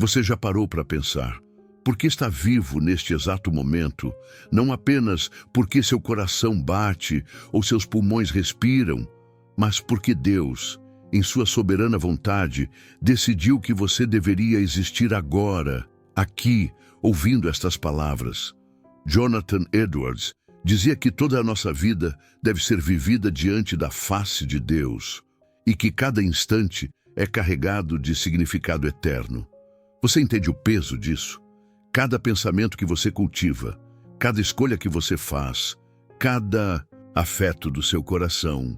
Você já parou para pensar? Por que está vivo neste exato momento? Não apenas porque seu coração bate ou seus pulmões respiram, mas porque Deus, em sua soberana vontade, decidiu que você deveria existir agora, aqui, ouvindo estas palavras. Jonathan Edwards dizia que toda a nossa vida deve ser vivida diante da face de Deus e que cada instante é carregado de significado eterno. Você entende o peso disso? Cada pensamento que você cultiva, cada escolha que você faz, cada afeto do seu coração,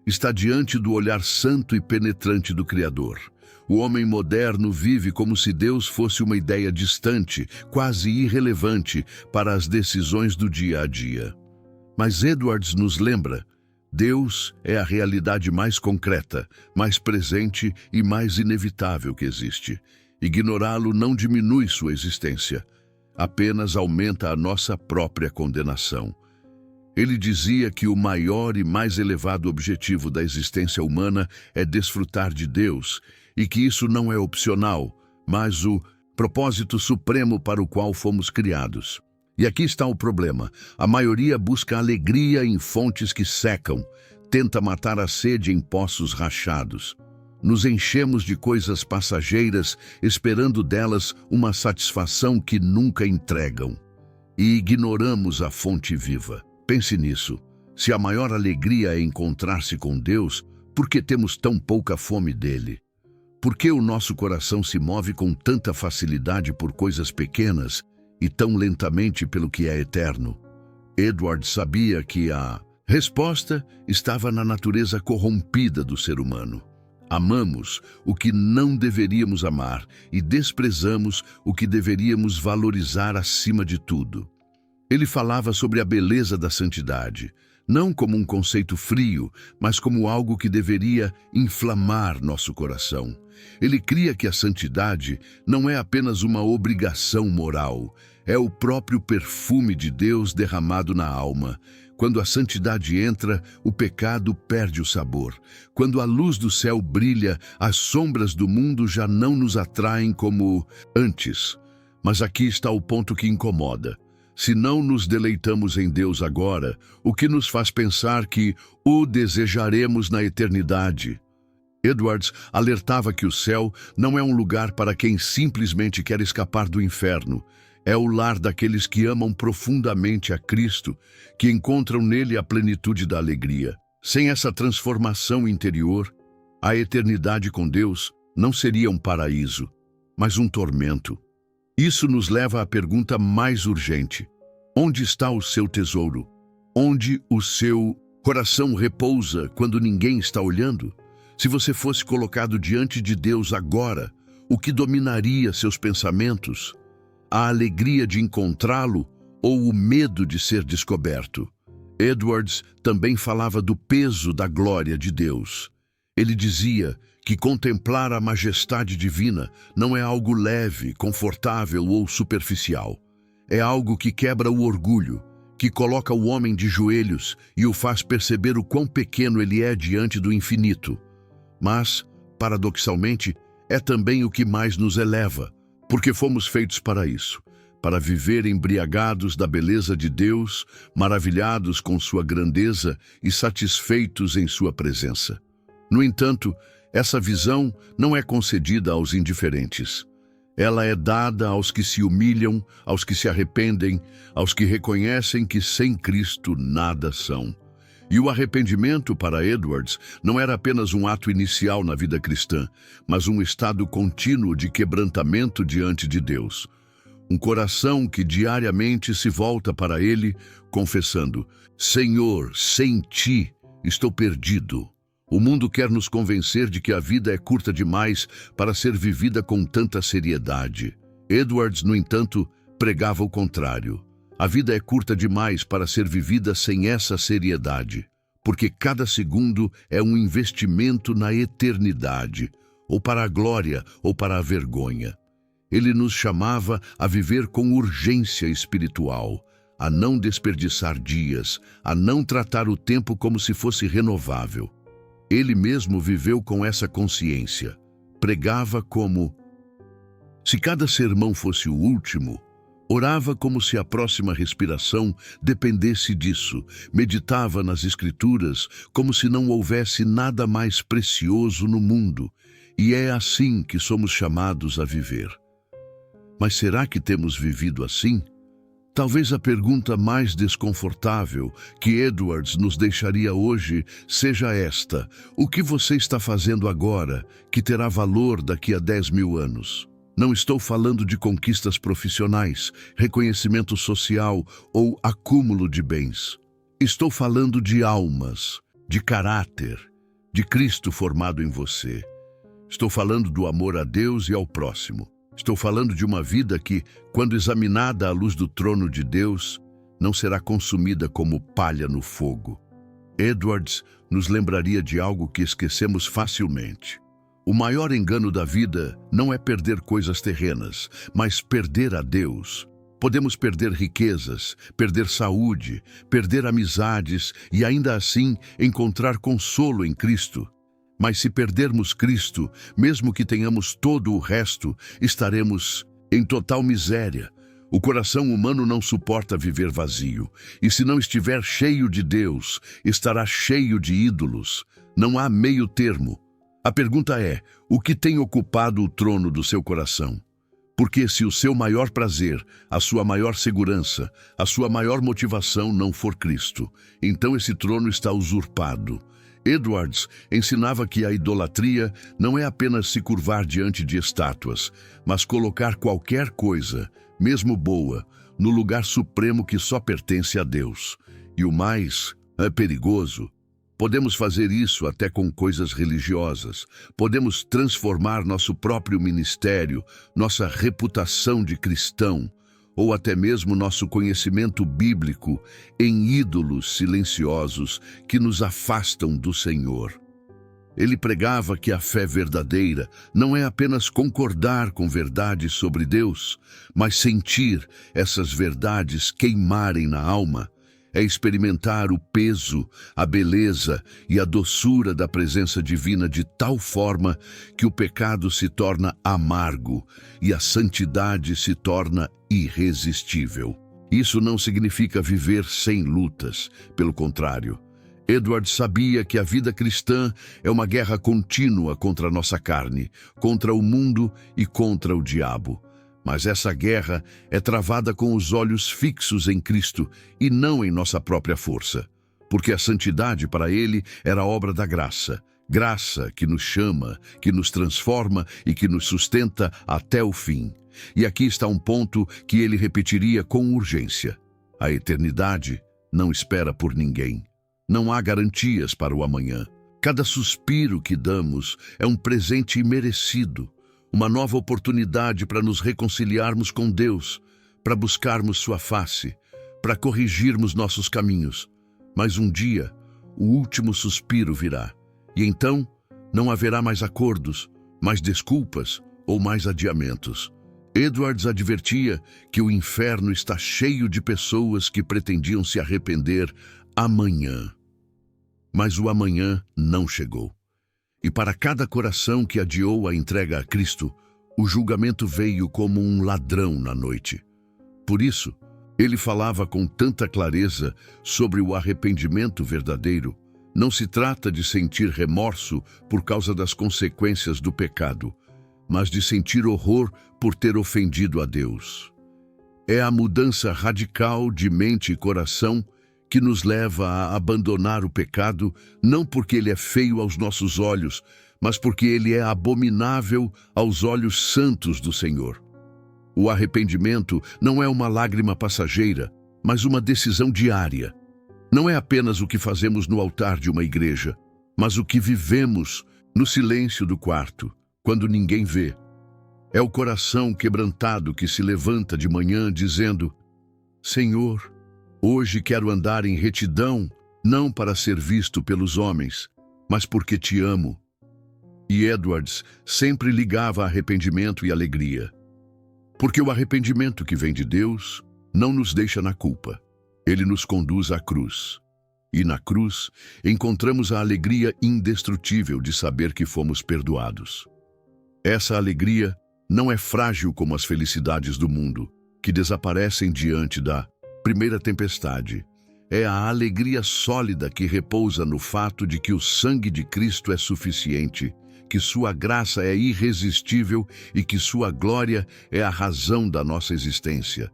está diante do olhar santo e penetrante do Criador. O homem moderno vive como se Deus fosse uma ideia distante, quase irrelevante para as decisões do dia a dia. Mas Edwards nos lembra: Deus é a realidade mais concreta, mais presente e mais inevitável que existe. Ignorá-lo não diminui sua existência, apenas aumenta a nossa própria condenação. Ele dizia que o maior e mais elevado objetivo da existência humana é desfrutar de Deus, e que isso não é opcional, mas o propósito supremo para o qual fomos criados. E aqui está o problema: a maioria busca alegria em fontes que secam, tenta matar a sede em poços rachados. Nos enchemos de coisas passageiras, esperando delas uma satisfação que nunca entregam. E ignoramos a fonte viva. Pense nisso. Se a maior alegria é encontrar-se com Deus, por que temos tão pouca fome dele? Por que o nosso coração se move com tanta facilidade por coisas pequenas e tão lentamente pelo que é eterno? Edward sabia que a resposta estava na natureza corrompida do ser humano. Amamos o que não deveríamos amar e desprezamos o que deveríamos valorizar acima de tudo. Ele falava sobre a beleza da santidade, não como um conceito frio, mas como algo que deveria inflamar nosso coração. Ele cria que a santidade não é apenas uma obrigação moral, é o próprio perfume de Deus derramado na alma. Quando a santidade entra, o pecado perde o sabor. Quando a luz do céu brilha, as sombras do mundo já não nos atraem como antes. Mas aqui está o ponto que incomoda. Se não nos deleitamos em Deus agora, o que nos faz pensar que o desejaremos na eternidade? Edwards alertava que o céu não é um lugar para quem simplesmente quer escapar do inferno. É o lar daqueles que amam profundamente a Cristo, que encontram nele a plenitude da alegria. Sem essa transformação interior, a eternidade com Deus não seria um paraíso, mas um tormento. Isso nos leva à pergunta mais urgente: onde está o seu tesouro? Onde o seu coração repousa quando ninguém está olhando? Se você fosse colocado diante de Deus agora, o que dominaria seus pensamentos? A alegria de encontrá-lo ou o medo de ser descoberto? Edwards também falava do peso da glória de Deus. Ele dizia que contemplar a majestade divina não é algo leve, confortável ou superficial. É algo que quebra o orgulho, que coloca o homem de joelhos e o faz perceber o quão pequeno ele é diante do infinito. Mas, paradoxalmente, é também o que mais nos eleva, porque fomos feitos para isso, para viver embriagados da beleza de Deus, maravilhados com sua grandeza e satisfeitos em sua presença. No entanto, essa visão não é concedida aos indiferentes. Ela é dada aos que se humilham, aos que se arrependem, aos que reconhecem que sem Cristo nada são. E o arrependimento, para Edwards, não era apenas um ato inicial na vida cristã, mas um estado contínuo de quebrantamento diante de Deus. Um coração que diariamente se volta para Ele, confessando: Senhor, sem Ti estou perdido. O mundo quer nos convencer de que a vida é curta demais para ser vivida com tanta seriedade. Edwards, no entanto, pregava o contrário. A vida é curta demais para ser vivida sem essa seriedade, porque cada segundo é um investimento na eternidade, ou para a glória ou para a vergonha. Ele nos chamava a viver com urgência espiritual, a não desperdiçar dias, a não tratar o tempo como se fosse renovável. Ele mesmo viveu com essa consciência. Pregava como: Se cada sermão fosse o último, orava como se a próxima respiração dependesse disso, meditava nas Escrituras como se não houvesse nada mais precioso no mundo, e é assim que somos chamados a viver. Mas será que temos vivido assim? Talvez a pergunta mais desconfortável que Edwards nos deixaria hoje seja esta: o que você está fazendo agora que terá valor daqui a 10.000 anos? Não estou falando de conquistas profissionais, reconhecimento social ou acúmulo de bens. Estou falando de almas, de caráter, de Cristo formado em você. Estou falando do amor a Deus e ao próximo. Estou falando de uma vida que, quando examinada à luz do trono de Deus, não será consumida como palha no fogo. Edwards nos lembraria de algo que esquecemos facilmente. O maior engano da vida não é perder coisas terrenas, mas perder a Deus. Podemos perder riquezas, perder saúde, perder amizades e ainda assim encontrar consolo em Cristo. Mas se perdermos Cristo, mesmo que tenhamos todo o resto, estaremos em total miséria. O coração humano não suporta viver vazio, e se não estiver cheio de Deus, estará cheio de ídolos. Não há meio termo. A pergunta é: o que tem ocupado o trono do seu coração? Porque se o seu maior prazer, a sua maior segurança, a sua maior motivação não for Cristo, então esse trono está usurpado. Edwards ensinava que a idolatria não é apenas se curvar diante de estátuas, mas colocar qualquer coisa, mesmo boa, no lugar supremo que só pertence a Deus. E o mais perigoso: podemos fazer isso até com coisas religiosas. Podemos transformar nosso próprio ministério, nossa reputação de cristão, ou até mesmo nosso conhecimento bíblico, em ídolos silenciosos que nos afastam do Senhor. Ele pregava que a fé verdadeira não é apenas concordar com verdades sobre Deus, mas sentir essas verdades queimarem na alma. É experimentar o peso, a beleza e a doçura da presença divina de tal forma que o pecado se torna amargo e a santidade se torna irresistível. Isso não significa viver sem lutas, pelo contrário. Edwards sabia que a vida cristã é uma guerra contínua contra a nossa carne, contra o mundo e contra o diabo. Mas essa guerra é travada com os olhos fixos em Cristo e não em nossa própria força. Porque a santidade para ele era obra da graça. Graça que nos chama, que nos transforma e que nos sustenta até o fim. E aqui está um ponto que ele repetiria com urgência: a eternidade não espera por ninguém. Não há garantias para o amanhã. Cada suspiro que damos é um presente imerecido. Uma nova oportunidade para nos reconciliarmos com Deus, para buscarmos sua face, para corrigirmos nossos caminhos. Mas um dia, o último suspiro virá, e então não haverá mais acordos, mais desculpas ou mais adiamentos. Edwards advertia que o inferno está cheio de pessoas que pretendiam se arrepender amanhã. Mas o amanhã não chegou. E para cada coração que adiou a entrega a Cristo, o julgamento veio como um ladrão na noite. Por isso, ele falava com tanta clareza sobre o arrependimento verdadeiro. Não se trata de sentir remorso por causa das consequências do pecado, mas de sentir horror por ter ofendido a Deus. É a mudança radical de mente e coração que nos leva a abandonar o pecado, não porque ele é feio aos nossos olhos, mas porque ele é abominável aos olhos santos do Senhor. O arrependimento não é uma lágrima passageira, mas uma decisão diária. Não é apenas o que fazemos no altar de uma igreja, mas o que vivemos no silêncio do quarto, quando ninguém vê. É o coração quebrantado que se levanta de manhã dizendo: Senhor, hoje quero andar em retidão, não para ser visto pelos homens, mas porque te amo. E Edwards sempre ligava arrependimento e alegria. Porque o arrependimento que vem de Deus não nos deixa na culpa. Ele nos conduz à cruz. E na cruz encontramos a alegria indestrutível de saber que fomos perdoados. Essa alegria Não é frágil como as felicidades do mundo, que desaparecem diante da primeira tempestade. É a alegria sólida que repousa no fato de que o sangue de Cristo é suficiente, que sua graça é irresistível e que sua glória é a razão da nossa existência.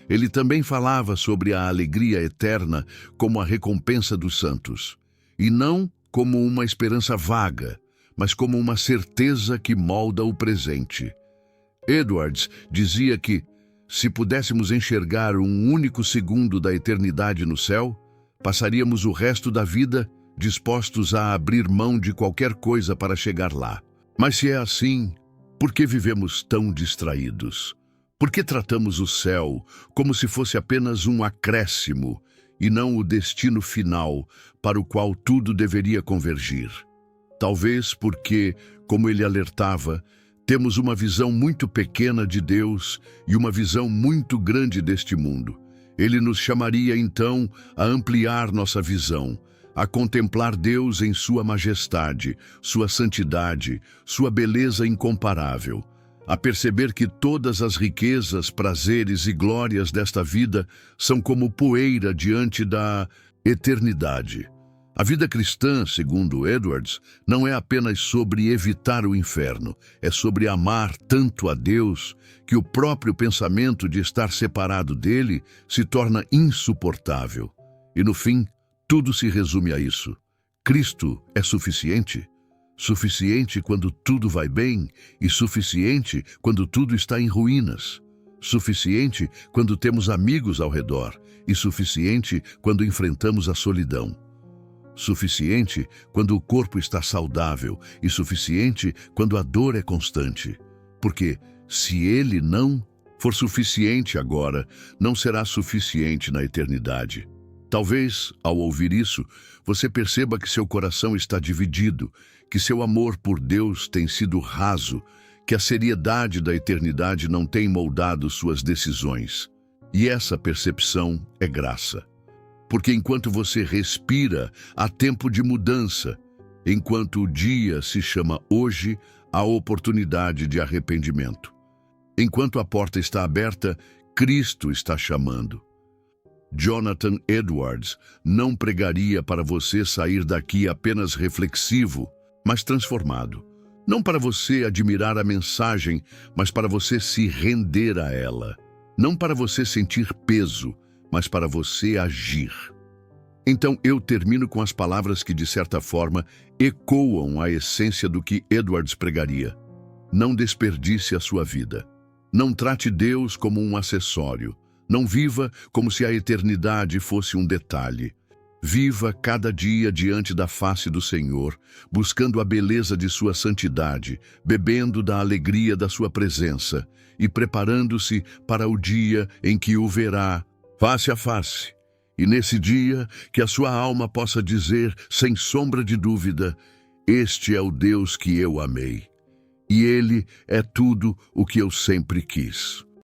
Ele também falava sobre a alegria eterna como a recompensa dos santos, e não como uma esperança vaga, mas como uma certeza que molda o presente. Edwards dizia que, se pudéssemos enxergar um único segundo da eternidade no céu, passaríamos o resto da vida dispostos a abrir mão de qualquer coisa para chegar lá. Mas se é assim, por que vivemos tão distraídos? Por que tratamos o céu como se fosse apenas um acréscimo e não o destino final para o qual tudo deveria convergir? Talvez porque, como ele alertava, temos uma visão muito pequena de Deus e uma visão muito grande deste mundo. Ele nos chamaria, então, a ampliar nossa visão, a contemplar Deus em sua majestade, sua santidade, sua beleza incomparável, a perceber que todas as riquezas, prazeres e glórias desta vida são como poeira diante da eternidade. A vida cristã, segundo Edwards, não é apenas sobre evitar o inferno, é sobre amar tanto a Deus que o próprio pensamento de estar separado dele se torna insuportável. E no fim, tudo se resume a isso. Cristo é suficiente? Suficiente quando tudo vai bem e suficiente quando tudo está em ruínas. Suficiente quando temos amigos ao redor e suficiente quando enfrentamos a solidão. Suficiente quando o corpo está saudável e suficiente quando a dor é constante. Porque, se ele não for suficiente agora, não será suficiente na eternidade. Talvez, ao ouvir isso, você perceba que seu coração está dividido, que seu amor por Deus tem sido raso, que a seriedade da eternidade não tem moldado suas decisões. E essa percepção é graça. Porque enquanto você respira, há tempo de mudança. Enquanto o dia se chama hoje, há oportunidade de arrependimento. Enquanto a porta está aberta, Cristo está chamando. Jonathan Edwards não pregaria para você sair daqui apenas reflexivo, mas transformado. Não para você admirar a mensagem, mas para você se render a ela. Não para você sentir peso, mas para você agir. Então eu termino com as palavras que, de certa forma, ecoam a essência do que Edwards pregaria. Não desperdice a sua vida. Não trate Deus como um acessório. Não viva como se a eternidade fosse um detalhe. Viva cada dia diante da face do Senhor, buscando a beleza de sua santidade, bebendo da alegria da sua presença e preparando-se para o dia em que o verá face a face. E nesse dia que a sua alma possa dizer, sem sombra de dúvida, este é o Deus que eu amei. E Ele é tudo o que eu sempre quis.